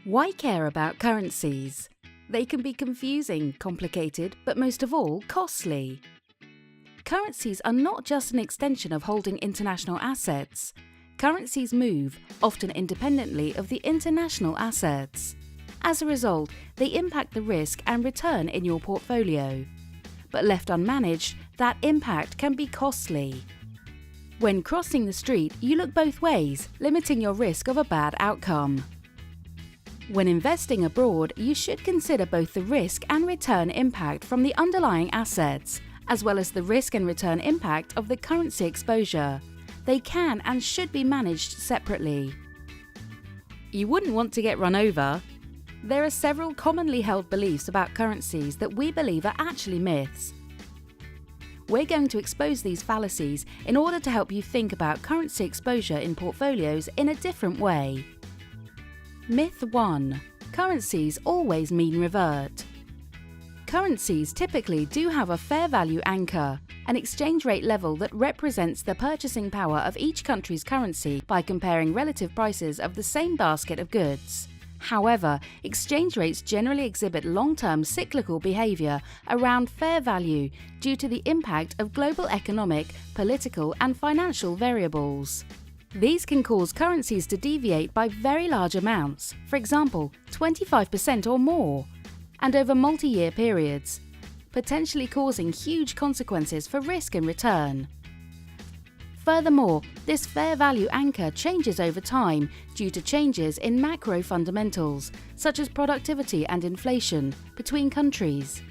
Why care about currencies? They can be confusing, complicated, but most of all, costly. Currencies are not just an extension of holding international assets. Currencies move, often independently of the international assets. As a result, they impact the risk and return in your portfolio. But left unmanaged, that impact can be costly. When crossing the street, you look both ways, limiting your risk of a bad outcome. When investing abroad, you should consider both the risk and return impact from the underlying assets, as well as the risk and return impact of the currency exposure. They can and should be managed separately. You wouldn't want to get run over. There are several commonly held beliefs about currencies that we believe are actually myths. We're going to expose these fallacies in order to help you think about currency exposure in portfolios in a different way. Myth 1. Currencies always mean revert. Currencies typically do have a fair value anchor, an exchange rate level that represents the purchasing power of each country's currency by comparing relative prices of the same basket of goods. However, exchange rates generally exhibit long-term cyclical behaviour around fair value due to the impact of global economic, political and financial variables. These can cause currencies to deviate by very large amounts, for example, 25% or more, and over multi-year periods, potentially causing huge consequences for risk and return. Furthermore, this fair value anchor changes over time due to changes in macro fundamentals, such as productivity and inflation, between countries.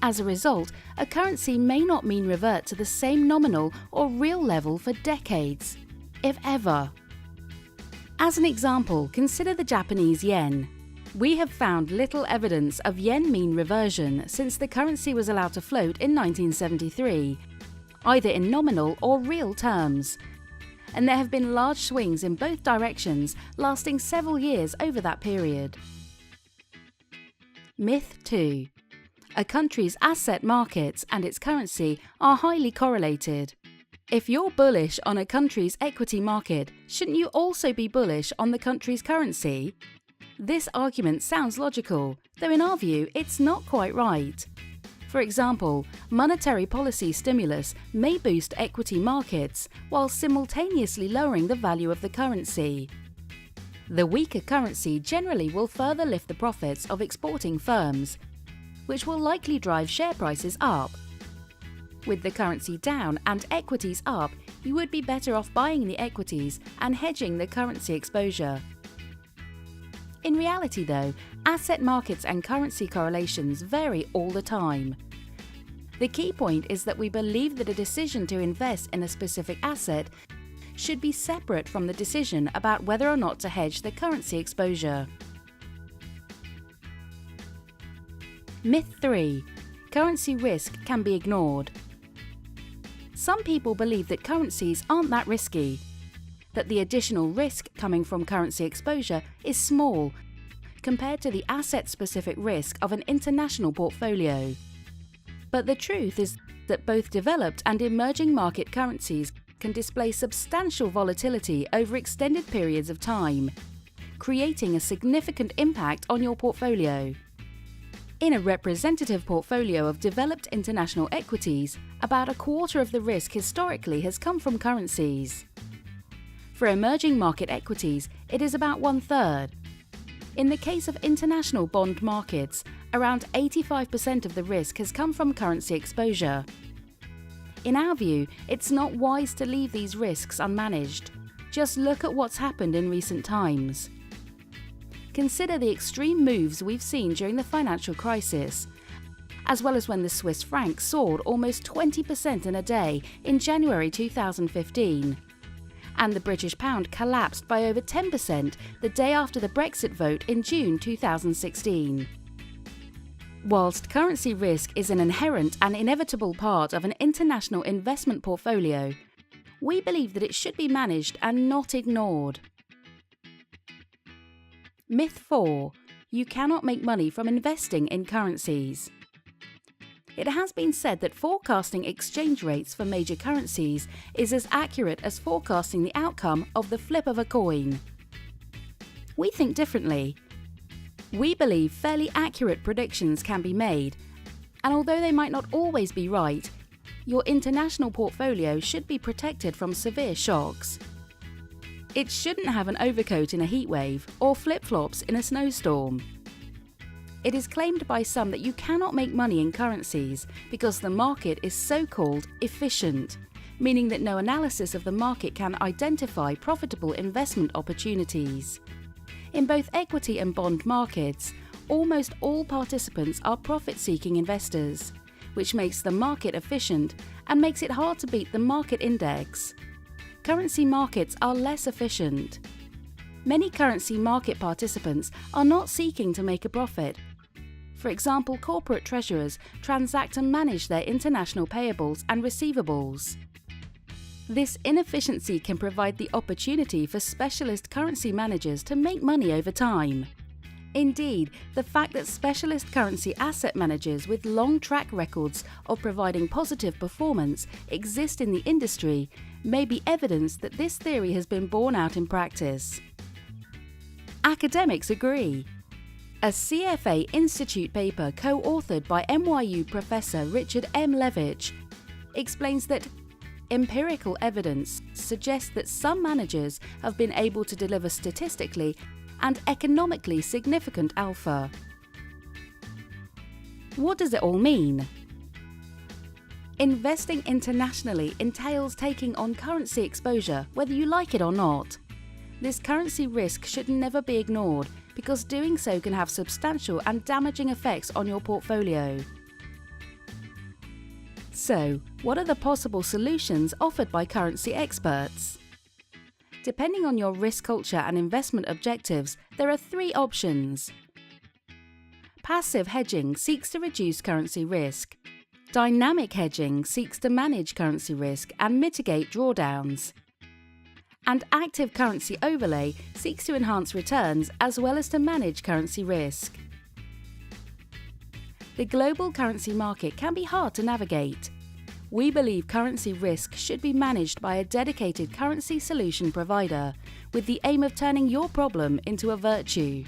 As a result, a currency may not mean revert to the same nominal or real level for decades, if ever. As an example, consider the Japanese yen. We have found little evidence of yen mean reversion since the currency was allowed to float in 1973, either in nominal or real terms, and there have been large swings in both directions lasting several years over that period. Myth 2. A country's asset markets and its currency are highly correlated. If you're bullish on a country's equity market, shouldn't you also be bullish on the country's currency? This argument sounds logical, though in our view it's not quite right. For example, monetary policy stimulus may boost equity markets while simultaneously lowering the value of the currency. The weaker currency generally will further lift the profits of exporting firms, which will likely drive share prices up. With the currency down and equities up, you would be better off buying the equities and hedging the currency exposure. In reality though, asset markets and currency correlations vary all the time. The key point is that we believe that a decision to invest in a specific asset should be separate from the decision about whether or not to hedge the currency exposure. Myth 3. Currency risk can be ignored. Some people believe that currencies aren't that risky, that the additional risk coming from currency exposure is small compared to the asset-specific risk of an international portfolio. But the truth is that both developed and emerging market currencies can display substantial volatility over extended periods of time, creating a significant impact on your portfolio. In a representative portfolio of developed international equities, about a quarter of the risk historically has come from currencies. For emerging market equities, it is about 1/3. In the case of international bond markets, around 85% of the risk has come from currency exposure. In our view, it's not wise to leave these risks unmanaged. Just look at what's happened in recent times. Consider the extreme moves we've seen during the financial crisis, as well as when the Swiss franc soared almost 20% in a day in January 2015. And the British pound collapsed by over 10% the day after the Brexit vote in June 2016. Whilst currency risk is an inherent and inevitable part of an international investment portfolio, we believe that it should be managed and not ignored. Myth 4. You cannot make money from investing in currencies. It has been said that forecasting exchange rates for major currencies is as accurate as forecasting the outcome of the flip of a coin. We think differently. We believe fairly accurate predictions can be made, and although they might not always be right, your international portfolio should be protected from severe shocks. It shouldn't have an overcoat in a heatwave or flip-flops in a snowstorm. It is claimed by some that you cannot make money in currencies because the market is so-called efficient, meaning that no analysis of the market can identify profitable investment opportunities. In both equity and bond markets, almost all participants are profit-seeking investors, which makes the market efficient and makes it hard to beat the market index. Currency markets are less efficient. Many currency market participants are not seeking to make a profit. For example, corporate treasurers transact and manage their international payables and receivables. This inefficiency can provide the opportunity for specialist currency managers to make money over time. Indeed, the fact that specialist currency asset managers with long track records of providing positive performance exist in the industry may be evidence that this theory has been borne out in practice. Academics agree. A CFA Institute paper co-authored by NYU Professor Richard M. Levitch explains that empirical evidence suggests that some managers have been able to deliver statistically and economically significant alpha. What does it all mean? Investing internationally entails taking on currency exposure, whether you like it or not. This currency risk should never be ignored because doing so can have substantial and damaging effects on your portfolio. So, what are the possible solutions offered by currency experts? Depending on your risk culture and investment objectives, there are 3 options. Passive hedging seeks to reduce currency risk. Dynamic hedging seeks to manage currency risk and mitigate drawdowns. And active currency overlay seeks to enhance returns as well as to manage currency risk. The global currency market can be hard to navigate. We believe currency risk should be managed by a dedicated currency solution provider with the aim of turning your problem into a virtue.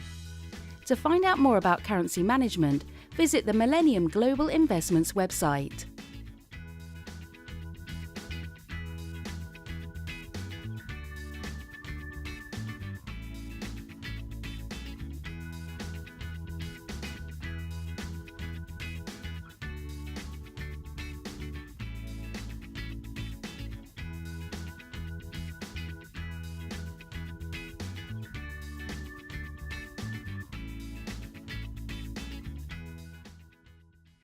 To find out more about currency management, visit the Millenium Global Investments website.